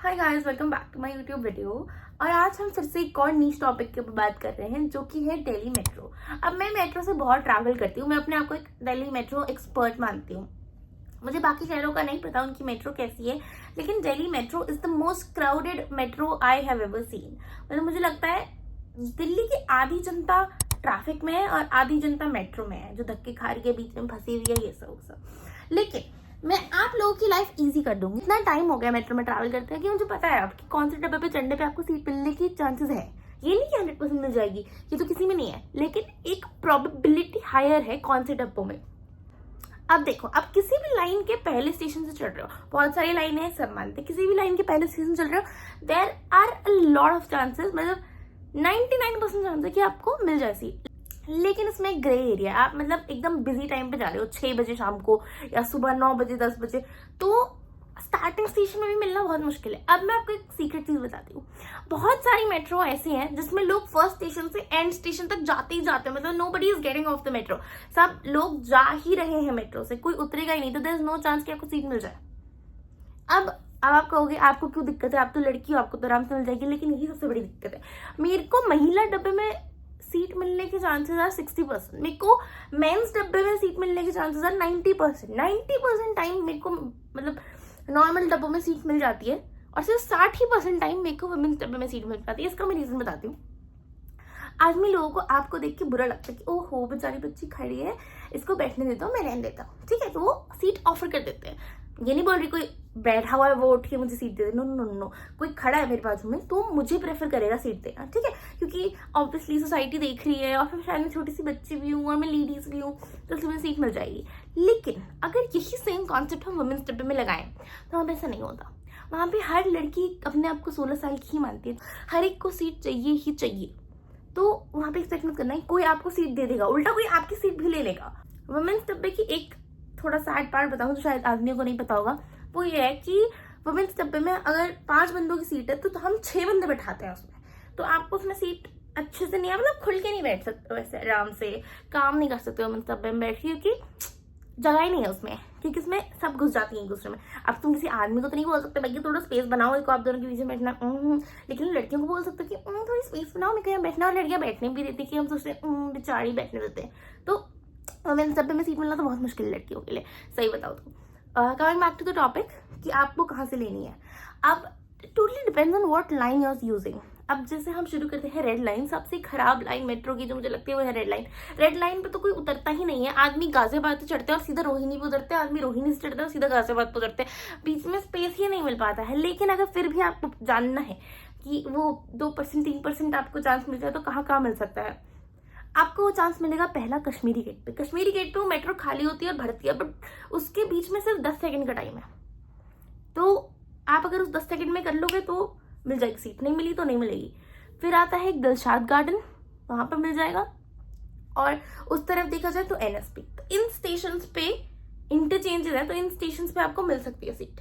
Hi guys, welcome back to my YouTube video. और आज हम फिर से एक और नीच टॉपिक के ऊपर बात कर रहे हैं, जो कि है दिल्ली मेट्रो। अब मैं मेट्रो से बहुत ट्रैवल करती हूँ, मैं अपने आप को एक दिल्ली मेट्रो एक्सपर्ट मानती हूँ। मुझे बाकी शहरों का नहीं पता उनकी मेट्रो कैसी है, लेकिन Delhi metro is the most crowded metro I have ever seen. मतलब मुझे लगता है दिल्ली की आधी जनता ट्रैफिक में है और आधी जनता मेट्रो में है, जो धक्के खारी के बीच में फंसी हुई है, ये सब। लेकिन मैं आप लोगों की लाइफ इजी कर दूंगी। इतना टाइम हो गया मेट्रो में ट्रैवल करते हैं कि मुझे पता है आपकी कौन से डब्बे पे चढ़ने पे आपको सीट मिलने की चांसेस है। ये नहीं कि 100% मिल जाएगी, ये तो किसी में नहीं है, लेकिन एक प्रोबेबिलिटी हायर है कौन से डब्बों में। अब देखो, आप किसी भी लाइन के पहले स्टेशन से चढ़ रहे हो, बहुत सारी लाइनें हैं, सब मानते, किसी भी लाइन के पहले स्टेशन चल रहे हो, there are a lot of chances, मतलब 99% चांस है कि आपको मिल जाए सीट। लेकिन इसमें एक ग्रे एरिया है। आप मतलब एकदम बिजी टाइम पे जा रहे हो, 6 बजे शाम को या सुबह 9 बजे 10 बजे, तो स्टार्टिंग स्टेशन में भी मिलना बहुत मुश्किल है। अब मैं आपको एक सीक्रेट चीज बताती हूँ। बहुत सारी मेट्रो ऐसी हैं जिसमें लोग फर्स्ट स्टेशन से एंड स्टेशन तक जाते ही जाते हैं, मतलब nobody is getting off the metro. सब लोग जा ही रहे हैं मेट्रो से, कोई उतरेगा ही नहीं, तो देयर इज नो चांस कि आपको सीट मिल जाए। अब आप कहोगे आपको क्यों दिक्कत है, आप तो लड़की हो, आपको तो आराम से मिल जाएगी। लेकिन यही सबसे बड़ी दिक्कत है। मेरे को महिला डब्बे में सीट मिलने के चांसेस आर 60%, मेरे को मेंस डब्बे में सीट मिलने के चांसेस आर 90%। 90% टाइम मेरे को मतलब नॉर्मल डब्बों में सीट मिल जाती है, और सिर्फ 60% टाइम मेरे को वुमेन्स डब्बे में सीट मिल जाती है। इसका मैं रीजन बताती हूँ। आदमी लोगों को आपको देख के बुरा लगता है कि ओहो बेचारी बच्ची खड़ी है, इसको बैठने देता हूँ, मैं रहने देता हूँ, ठीक है, तो वो सीट ऑफर कर देते हैं। ये नहीं बोल रही कोई बैठा हुआ है वो उठ के मुझे सीट दे दे, नो नो नो, कोई खड़ा है मेरे बाजू में तो मुझे प्रेफर करेगा सीट देना, ठीक है, क्योंकि ऑब्वियसली सोसाइटी देख रही है, और फिर शायद मैं छोटी सी बच्ची भी हूँ और मैं लेडीज भी हूँ, तो इसलिए मुझे सीट मिल जाएगी। लेकिन अगर यही सेम कॉन्सेप्ट हम वुमेन्स डब्बे में लगाएं तो वहाँ पे ऐसा नहीं होता। वहाँ पे हर लड़की अपने आप को 16 साल की ही मानती है, हर एक को सीट चाहिए ही चाहिए। तो वहाँ पे एक्सपेक्ट मत करना है कोई आपको सीट दे देगा, उल्टा कोई आपकी सीट भी ले लेगा। वुमेन्स डब्बे की एक थोड़ा सैड पार्ट बताऊं जो शायद आदमियों को नहीं पता होगा, वो ये है कि वुमेन्स डब्बे में अगर 5 बंदों की सीट है तो हम 6 बंदे बैठाते हैं उसमें। तो आपको उसमें सीट अच्छे से नहीं है, मतलब खुल के नहीं बैठ सकते, वैसे आराम से काम नहीं कर सकते वुमेन्स डब्बे में बैठ के, क्योंकि जगह ही नहीं है उसमें, क्योंकि उसमें सब घुस जाती है एक दूसरे में। अब तुम किसी आदमी को तो नहीं बोल सकते भाई थोड़ा स्पेस बनाओ, एक आप दोनों के बीच में बैठना, लेकिन लड़कियों को बोल सकते कि थोड़ी स्पेस बनाओ, मैं कहीं बैठना, और लड़कियां बैठने भी देती कि हम सोचते बेचारी बैठने देते हैं। तो वुमेन्स डब्बे में सीट मिलना तो बहुत मुश्किल है लड़कियों के लिए, सही बताओ तो। Coming back to the topic कि आपको कहाँ से लेनी है। अब totally depends on what line you are using. अब जैसे हम शुरू करते हैं रेड लाइन, सबसे खराब लाइन मेट्रो की जो मुझे लगती है वो है रेड लाइन। रेड लाइन पे तो कोई उतरता ही नहीं है। आदमी गाजियाबाद से चढ़ते हैं और सीधा रोहिणी पे उतरते हैं, आदमी रोहिणी से चढ़ते हैं और सीधा गाजियाबाद पे उतरते हैं, बीच में स्पेस ही नहीं मिल पाता है। लेकिन अगर फिर भी आपको जानना है कि वो 2% 3% आपको चांस मिल जाए तो कहाँ कहाँ मिल सकता है, आपको वो चांस मिलेगा पहला कश्मीरी गेट पे। कश्मीरी गेट पे वो मेट्रो खाली होती है और भरती है, बट उसके बीच में सिर्फ 10 सेकंड का टाइम है। तो आप अगर उस 10 सेकंड में कर लोगे तो मिल जाएगी सीट, नहीं मिली तो नहीं मिलेगी। फिर आता है एक दिलशाद गार्डन, वहां पर मिल जाएगा। और उस तरफ देखा जाए तो एनएसपी। तो इन स्टेशन पे इंटरचेंजेस है, तो इन स्टेशन पे आपको मिल सकती है सीट।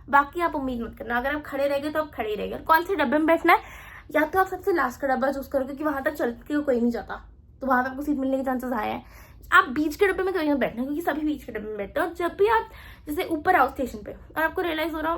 बाकी आप उम्मीद मत करना, अगर आप खड़े रह गए तो आप खड़े ही रह गए। कौन से डब्बे में बैठना है, या तो आप सबसे लास्ट का डब्बा चूज करो, क्योंकि वहां तक चल के कोई नहीं जाता, तो वहां पे आपको सीट मिलने के चांसेस आए हैं। आप बीच के डब्बे में कहीं मत बैठना, क्योंकि सभी बीच के डब्बे में बैठते हैं। और जब भी आप जैसे ऊपर आओ स्टेशन पे और आपको रियलाइज हो रहा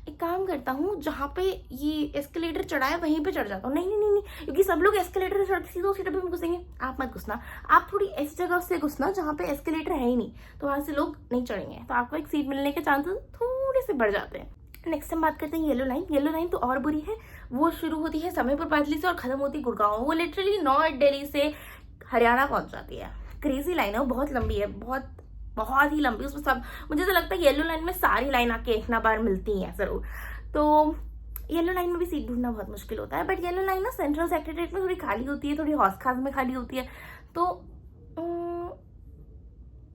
एक काम करता हूँ, जहाँ पे ये एस्केलेटर चढ़ा है वहीं पे चढ़ जाता हूँ। नहीं नहीं नहीं नहीं, क्योंकि सब लोग एस्केलेटर से चढ़ते सीधे उसी डब्बे में घुसेंगे, आप मत घुसना। आप थोड़ी ऐसी जगह से घुसना जहाँ पे एस्केलेटर है ही नहीं, तो वहां से लोग नहीं चढ़ेंगे, तो आपको एक सीट मिलने के चांसेस थोड़े से बढ़ जाते हैं। नेक्स्ट हम बात करते हैं येलो लाइन। येलो लाइन तो और बुरी है। वो शुरू होती है समयपुर पाटली से और खत्म होती है गुड़गांव। वो लिटरली नॉर्थ दिल्ली से हरियाणा पहुंच जाती है। क्रेजी लाइन है, वो बहुत लंबी है, बहुत बहुत ही लंबी। उसमें सब, मुझे तो लगता है येलो लाइन में सारी लाइन आके एक ना बार मिलती हैं जरूर। तो येलो लाइन में भी सीट ढूंढना बहुत मुश्किल होता है। बट येलो लाइन ना सेंट्रल सेक्रेटरीट में थोड़ी खाली होती है, थोड़ी हौस खास में खाली होती है, तो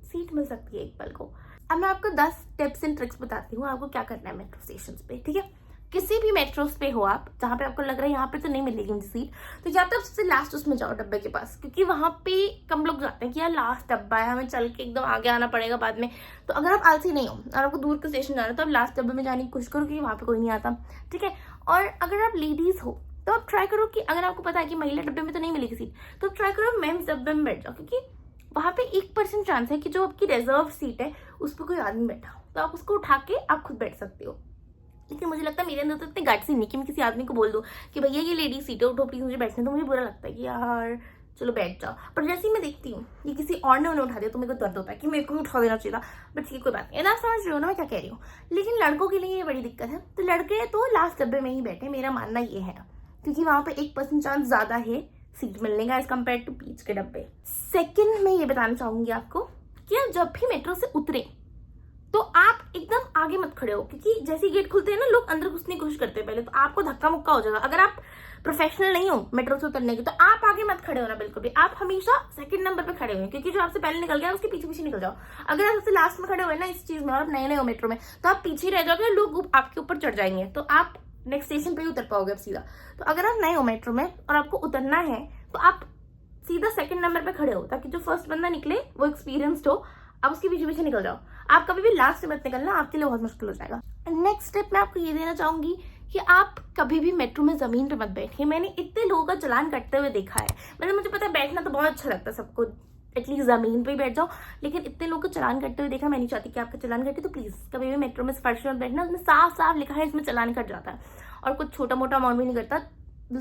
सीट मिल सकती है एक पल को। अब मैं आपको 10 टिप्स एंड ट्रिक्स बताती हूँ आपको क्या करना है मेट्रो स्टेशन पे, ठीक है। किसी भी मेट्रोस पे हो आप, जहाँ पे आपको लग रहा है यहाँ पे तो नहीं मिलेगी मुझे सीट, तो या तो आप सबसे लास्ट उसमें जाओ डब्बे के पास, क्योंकि वहां पे कम लोग जाते हैं कि यार लास्ट डब्बा है, हमें चल के एकदम आगे आना पड़ेगा बाद में। तो अगर आप आलसी नहीं हो और आपको दूर का स्टेशन जाना है तो आप लास्ट डब्बे में जाने की कोशिश करो, क्योंकि वहां पे कोई नहीं आता, ठीक है। और अगर आप लेडीज हो तो आप ट्राई करो कि अगर आपको पता है कि महिला डब्बे में तो नहीं मिलेगी सीट, तो आप ट्राई करो मेन्स डब्बे में बैठ जाओ, क्योंकि वहां पे 1% चांस है कि जो आपकी रिजर्व सीट है उस पर कोई आदमी बैठा हो, तो आप उसको उठा के आप खुद बैठ सकते हो। लेकिन मुझे लगता है मेरे अंदर तो इतनी गट्स ही नहीं कि मैं किसी आदमी को बोल दूँ कि भैया ये लेडी सीट है, उठो प्लीज मुझे बैठने। तो मुझे बुरा लगता है कि यार चलो बैठ जाओ। पर जैसे ही मैं देखती हूँ ये किसी और ने उन्हें उठा दिया तो मेरे को दर्द होता है कि मेरे को भी उठा देना चाहिए था। बट ठीक है, कोई बात नहीं, ना समझ रही हो ना मैं क्या कह रही हूँ। लेकिन लड़कों के लिए ये बड़ी दिक्कत है। तो लड़के तो लास्ट डब्बे में ही बैठे, मेरा मानना ये है, क्योंकि वहां पे 1% चांस ज्यादा है सीट मिलने का एज कम्पेयर टू बीच के डब्बे। सेकेंड मैं ये बताना चाहूंगी आपको कि आप जब भी मेट्रो से उतरे तो आप एकदम आगे मत खड़े हो, क्योंकि जैसे ही गेट खुलते हैं ना लोग अंदर घुसने की कोशिश करते हैं पहले, तो आपको धक्का मुक्का हो जाएगा। अगर आप प्रोफेशनल नहीं हो मेट्रो से उतरने की तो आप आगे मत खड़े होना बिल्कुल भी। आप हमेशा सेकंड नंबर पे खड़े हुए, क्योंकि जो आपसे पहले निकल गया उसके पीछे पीछे निकल जाओ। अगर आप सबसे लास्ट में खड़े हुए ना इस चीज में और आप नए नए हो मेट्रो में, तो आप पीछे रह जाओगे, लोग आपके ऊपर चढ़ जाएंगे, तो आप नेक्स्ट स्टेशन पे ही उतर पाओगे अब सीधा। तो अगर आप नए हो मेट्रो में और आपको उतरना है तो आप सीधा सेकंड नंबर पे खड़े हो, ताकि जो फर्स्ट बंदा निकले वो एक्सपीरियंस्ड हो, आप उसके पीछे पीछे निकल जाओ। आप कभी भी लास्ट में मत निकलना, आपके लिए बहुत मुश्किल हो जाएगा। नेक्स्ट स्टेप मैं आपको ये देना चाहूंगी कि आप कभी भी मेट्रो में जमीन पे मत बैठिए। मैंने इतने लोगों का चलान करते हुए देखा है, मतलब मुझे पता है बैठना तो बहुत अच्छा लगता है सबको, एटलीस्ट जमीन पे ही बैठ जाओ, लेकिन इतने लोगों को चलान करते हुए देखा। मैं नहीं चाहती कि आपका चलान कटे, तो प्लीज कभी भी मेट्रो में फर्श मत बैठना। उसमें साफ साफ लिखा है इसमें चलान कट जाता है, और कुछ छोटा मोटा अमाउंट भी नहीं कटता,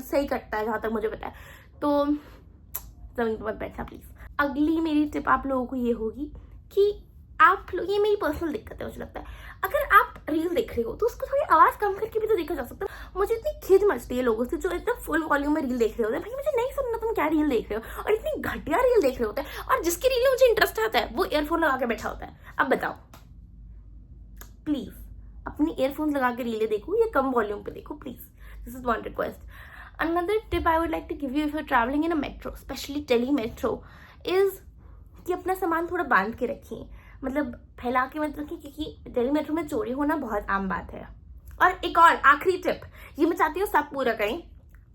सही कटता है जहां तक मुझे पता है। तो जमीन पे मत बैठना प्लीज। अगली मेरी टिप आप लोगों को ये होगी कि आप लोग, ये मेरी पर्सनल दिक्कत है मुझे लगता है, अगर आप रील देख रहे हो तो उसको थोड़ी आवाज कम करके भी तो देखा जा सकता है। मुझे इतनी खिज मचती है लोगों से जो एकदम फुल वॉल्यूम में रील देख रहे होते हैं। भाई मुझे नहीं सुनना तुम क्या रील देख रहे हो, और इतनी घटिया रील देख रहे होते हैं, और जिसकी रील में मुझे इंटरेस्ट आता है वो ईयरफोन लगा के बैठा होता है। अब बताओ, प्लीज अपनी ईयरफोन लगा के रीलें देखो या कम वॉल्यूम पे देखो please. This is one request. Another tip I would like to give you if you're traveling in a metro, especially Delhi metro, is कि अपना सामान थोड़ा बांध के रखिए, मतलब फैला के मत रखिए, क्योंकि दिल्ली मेट्रो में चोरी होना बहुत आम बात है। और एक और आखिरी टिप, ये मैं चाहती हूँ सब पूरा करें।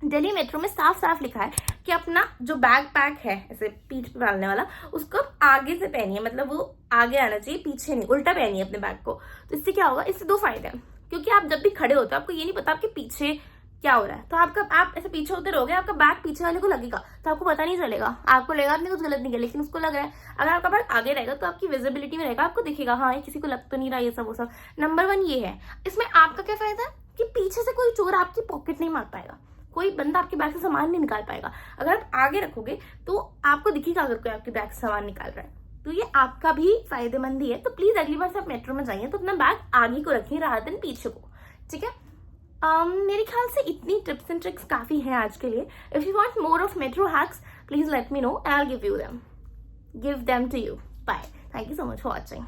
दिल्ली मेट्रो में साफ साफ लिखा है कि अपना जो बैग पैक है ऐसे पीठ पे डालने वाला, उसको आगे से पहनिए, मतलब वो आगे आना चाहिए, पीछे नहीं, उल्टा पहनिए अपने बैग को। तो इससे क्या होगा, इससे दो फायदे हैं, क्योंकि आप जब भी खड़े होते हो आपको ये नहीं पता आपके पीछे क्या हो रहा है, तो आप ऐसे पीछे होते रहोगे, आपका बैग पीछे वाले को लगेगा तो आपको पता नहीं चलेगा, आपको लगेगा आपने कुछ गलत नहीं किया, लेकिन उसको लग रहा है। अगर आपका बैग आगे रहेगा तो आपकी विजिबिलिटी में रहेगा, आपको दिखेगा हाँ ये किसी को लग तो नहीं रहा, ये सब वो सब। नंबर 1 ये है। इसमें आपका क्या फायदा है कि पीछे से कोई चोर आपकी पॉकेट नहीं मार पाएगा, कोई बंदा आपके बैग से सामान नहीं निकाल पाएगा। अगर आप आगे रखोगे तो आपको दिखेगा अगर कोई आपके बैग से सामान निकाल रहा है, तो ये आपका भी फायदेमंद ही है। तो प्लीज अगली बार से आप मेट्रो में जाइए तो अपना बैग आगे को रखिए रादर देन पीछे को, ठीक है। मेरे ख्याल से इतनी टिप्स एंड ट्रिक्स काफी हैं आज के लिए। If you want more of metro hacks please let me know and I will give them to you. Bye, thank you so much for watching.